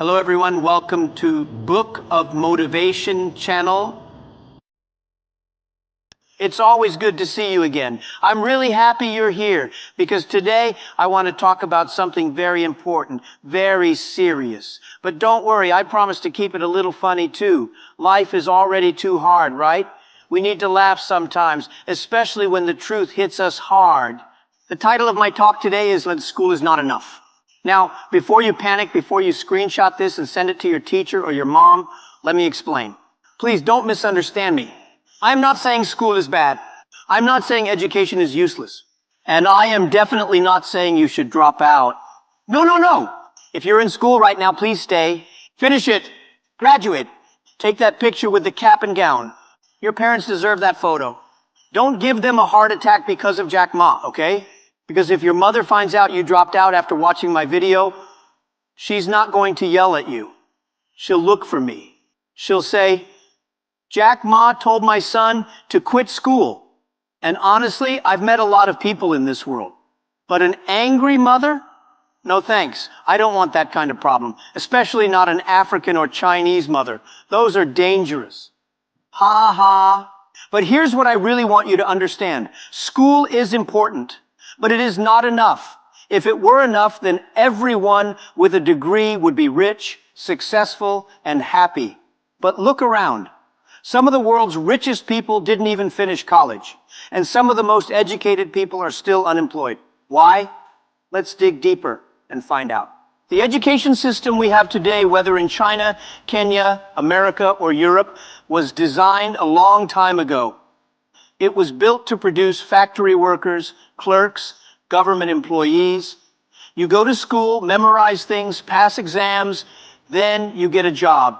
Hello everyone, welcome to Book of Motivation channel. It's always good to see you again. I'm really happy you're here because today I want to talk about something very important, very serious. But don't worry, I promise to keep it a little funny too. Life is already too hard, right? We need to laugh sometimes, especially when the truth hits us hard. The title of my talk today is When School is Not Enough. Now, before you panic, before you screenshot this and send it to your teacher or your mom, let me explain. Please don't misunderstand me. I'm not saying school is bad. I'm not saying education is useless. And I am definitely not saying you should drop out. No. If you're in school right now, please stay. Finish it. Graduate. Take that picture with the cap and gown. Your parents deserve that photo. Don't give them a heart attack because of Jack Ma, okay? Because if your mother finds out you dropped out after watching my video, she's not going to yell at you. She'll look for me. She'll say, Jack Ma told my son to quit school. And honestly, I've met a lot of people in this world. But an angry mother? No thanks. I don't want that kind of problem. Especially not an African or Chinese mother. Those are dangerous. Ha ha. But here's what I really want you to understand. School is important. But it is not enough. If it were enough, then everyone with a degree would be rich, successful, and happy. But look around. Some of the world's richest people didn't even finish college. And some of the most educated people are still unemployed. Why? Let's dig deeper and find out. The education system we have today, whether in China, Kenya, America, or Europe, was designed a long time ago. It was built to produce factory workers, clerks, government employees. You go to school, memorize things, pass exams, then you get a job.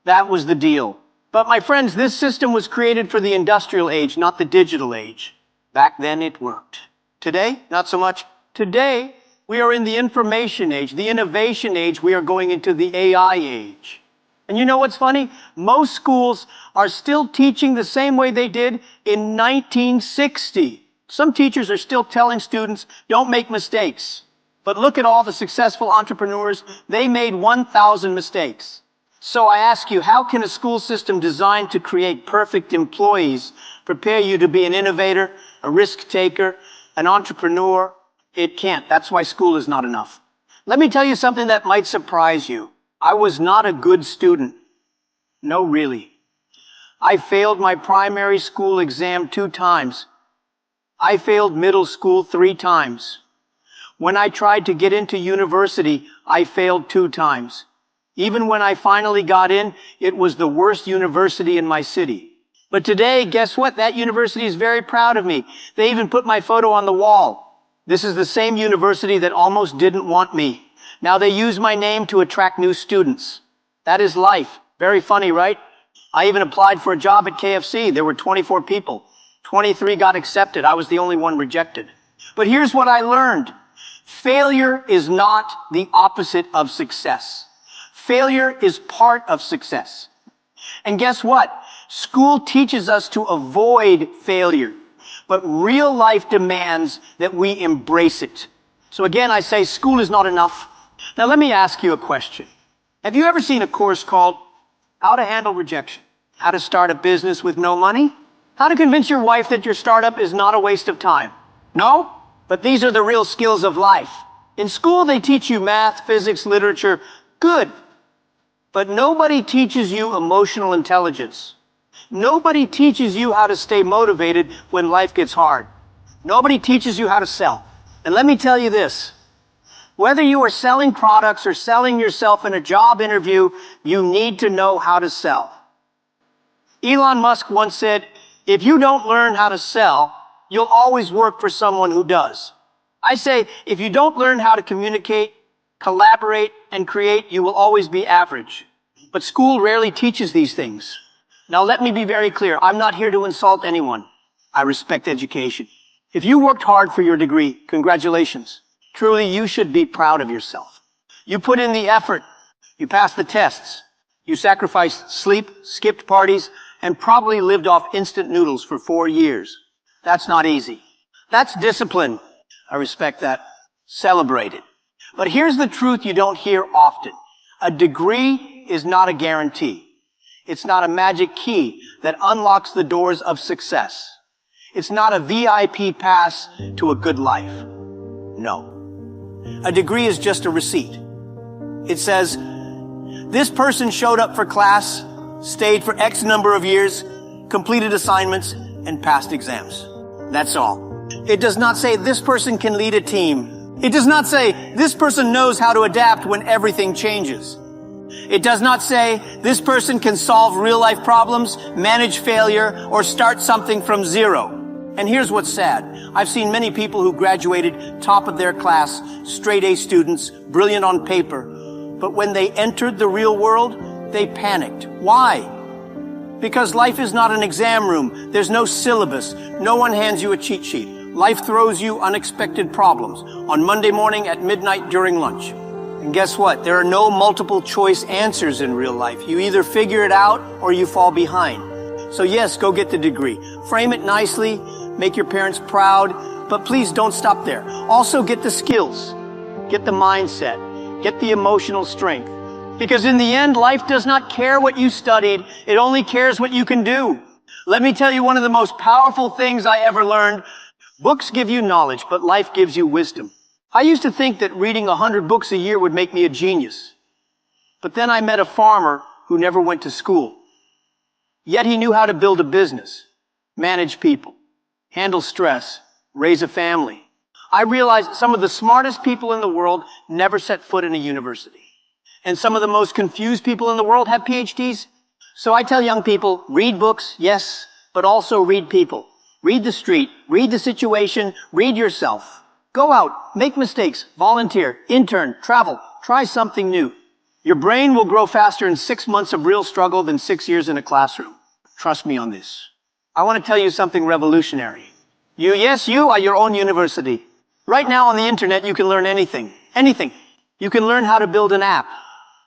That was the deal. But my friends, this system was created for the industrial age, not the digital age. Back then it worked. Today, not so much. Today, we are in the information age, the innovation age. We are going into the AI age. And you know what's funny? Most schools are still teaching the same way they did in 1960. Some teachers are still telling students, don't make mistakes. But look at all the successful entrepreneurs. They made 1,000 mistakes. So I ask you, how can a school system designed to create perfect employees prepare you to be an innovator, a risk taker, an entrepreneur? It can't. That's why school is not enough. Let me tell you something that might surprise you. I was not a good student. No, really. I failed my primary school exam 2 times. I failed middle school 3 times. When I tried to get into university, I failed 2 times. Even when I finally got in, it was the worst university in my city. But today, guess what? That university is very proud of me. They even put my photo on the wall. This is the same university that almost didn't want me. Now they use my name to attract new students. That is life. Very funny, right? I even applied for a job at KFC. There were 24 people. 23 got accepted. I was the only one rejected. But here's what I learned. Failure is not the opposite of success. Failure is part of success. And guess what? School teaches us to avoid failure. But real life demands that we embrace it. So again, I say school is not enough. Now let me ask you a question. Have you ever seen a course called How to Handle Rejection? How to Start a Business with No Money? How to Convince Your Wife that your startup is not a waste of time? No? But these are the real skills of life. In school, they teach you math, physics, literature. Good. But nobody teaches you emotional intelligence. Nobody teaches you how to stay motivated when life gets hard. Nobody teaches you how to sell. And let me tell you this. Whether you are selling products or selling yourself in a job interview, you need to know how to sell. Elon Musk once said, if you don't learn how to sell, you'll always work for someone who does. I say, if you don't learn how to communicate, collaborate, and create, you will always be average. But school rarely teaches these things. Now let me be very clear. I'm not here to insult anyone. I respect education. If you worked hard for your degree, congratulations. Truly, you should be proud of yourself. You put in the effort. You passed the tests. You sacrificed sleep, skipped parties, and probably lived off instant noodles for 4 years. That's not easy. That's discipline. I respect that. Celebrate it. But here's the truth you don't hear often. A degree is not a guarantee. It's not a magic key that unlocks the doors of success. It's not a VIP pass to a good life. No. A degree is just a receipt. It says, this person showed up for class, stayed for X number of years, completed assignments, and passed exams. That's all. It does not say this person can lead a team. It does not say this person knows how to adapt when everything changes. It does not say this person can solve real-life problems, manage failure, or start something from zero. And here's what's sad. I've seen many people who graduated top of their class, straight A students, brilliant on paper. But when they entered the real world, they panicked. Why? Because life is not an exam room. There's no syllabus. No one hands you a cheat sheet. Life throws you unexpected problems on Monday morning, at midnight, during lunch. And guess what? There are no multiple choice answers in real life. You either figure it out or you fall behind. So yes, go get the degree. Frame it nicely, make your parents proud, but please don't stop there. Also get the skills, get the mindset, get the emotional strength. Because in the end, life does not care what you studied. It only cares what you can do. Let me tell you one of the most powerful things I ever learned. Books give you knowledge, but life gives you wisdom. I used to think that reading 100 books a year would make me a genius. But then I met a farmer who never went to school. Yet he knew how to build a business, manage people, handle stress, raise a family. I realized some of the smartest people in the world never set foot in a university. And some of the most confused people in the world have PhDs. So I tell young people, read books, yes, but also read people. Read the street, read the situation, read yourself. Go out, make mistakes, volunteer, intern, travel, try something new. Your brain will grow faster in 6 months of real struggle than 6 years in a classroom. Trust me on this. I want to tell you something revolutionary. You are your own university. Right now on the internet, you can learn anything. Anything. You can learn how to build an app,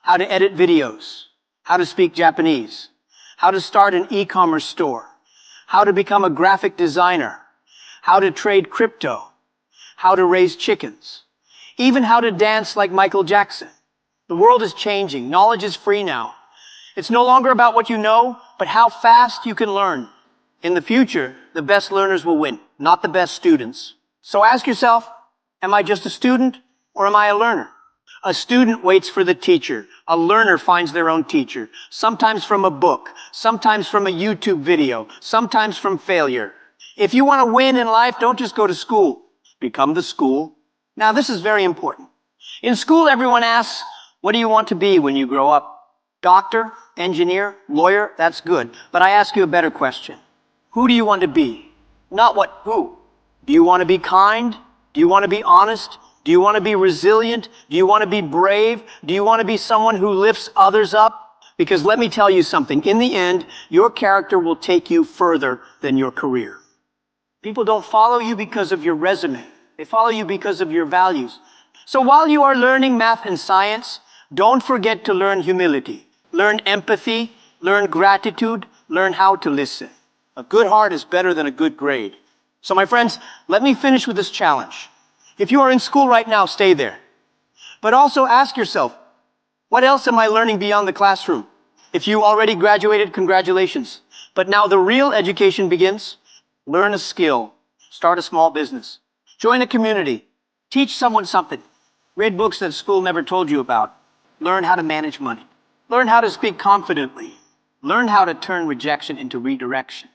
how to edit videos, how to speak Japanese, how to start an e-commerce store, how to become a graphic designer, how to trade crypto, how to raise chickens, even how to dance like Michael Jackson. The world is changing. Knowledge is free now. It's no longer about what you know, but how fast you can learn. In the future, the best learners will win, not the best students. So ask yourself, am I just a student or am I a learner? A student waits for the teacher. A learner finds their own teacher, sometimes from a book, sometimes from a YouTube video, sometimes from failure. If you want to win in life, don't just go to school. Become the school. Now, this is very important. In school, everyone asks, what do you want to be when you grow up? Doctor, engineer, lawyer, that's good. But I ask you a better question. Who do you want to be? Not what, who. Do you want to be kind? Do you want to be honest? Do you want to be resilient? Do you want to be brave? Do you want to be someone who lifts others up? Because let me tell you something. In the end, your character will take you further than your career. People don't follow you because of your resume. They follow you because of your values. So while you are learning math and science, don't forget to learn humility. Learn empathy, learn gratitude, learn how to listen. A good heart is better than a good grade. So my friends, let me finish with this challenge. If you are in school right now, stay there. But also ask yourself, what else am I learning beyond the classroom? If you already graduated, congratulations. But now the real education begins. Learn a skill. Start a small business. Join a community. Teach someone something. Read books that school never told you about. Learn how to manage money. Learn how to speak confidently. Learn how to turn rejection into redirection.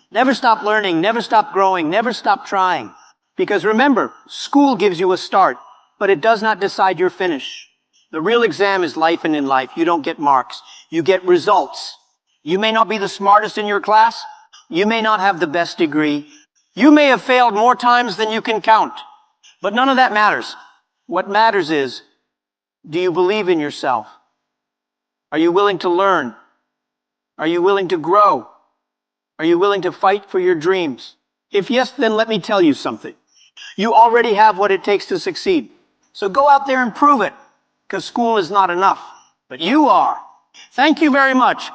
Never stop learning, never stop growing, never stop trying. Because remember, school gives you a start, but it does not decide your finish. The real exam is life, and in life, you don't get marks. You get results. You may not be the smartest in your class. You may not have the best degree. You may have failed more times than you can count. But none of that matters. What matters is, do you believe in yourself? Are you willing to learn? Are you willing to grow? Are you willing to fight for your dreams? If yes, then let me tell you something. You already have what it takes to succeed. So go out there and prove it, because school is not enough. But you are. Thank you very much.